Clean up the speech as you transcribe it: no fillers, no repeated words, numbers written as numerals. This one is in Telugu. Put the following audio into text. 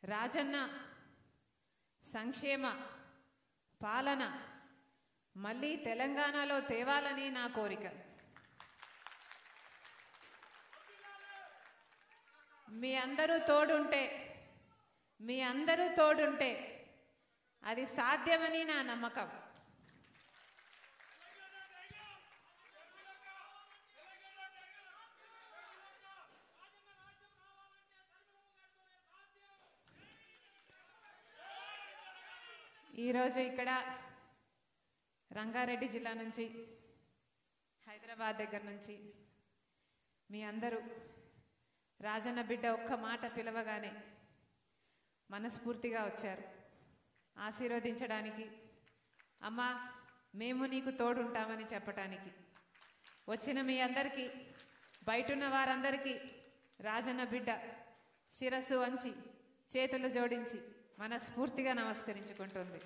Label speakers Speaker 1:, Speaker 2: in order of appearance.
Speaker 1: రాజన్న సంక్షేమ పాలన మళ్ళీ తెలంగాణలో తేవాలని నా కోరిక. మీ అందరూ తోడుంటే అది సాధ్యమని నా నమ్మకం. ఈరోజు ఇక్కడ రంగారెడ్డి జిల్లా నుంచి, హైదరాబాద్ దగ్గర నుంచి మీ అందరూ రాజన్న బిడ్డ ఒక్క మాట పిలవగానే మనస్ఫూర్తిగా వచ్చారు ఆశీర్వదించడానికి, అమ్మా మేము నీకు తోడుంటామని చెప్పటానికి. వచ్చిన మీ అందరికీ, బయటున్న వారందరికీ రాజన్న బిడ్డ శిరస్సు వంచి చేతులు జోడించి మనస్ఫూర్తిగా నమస్కరించుకుంటుంది.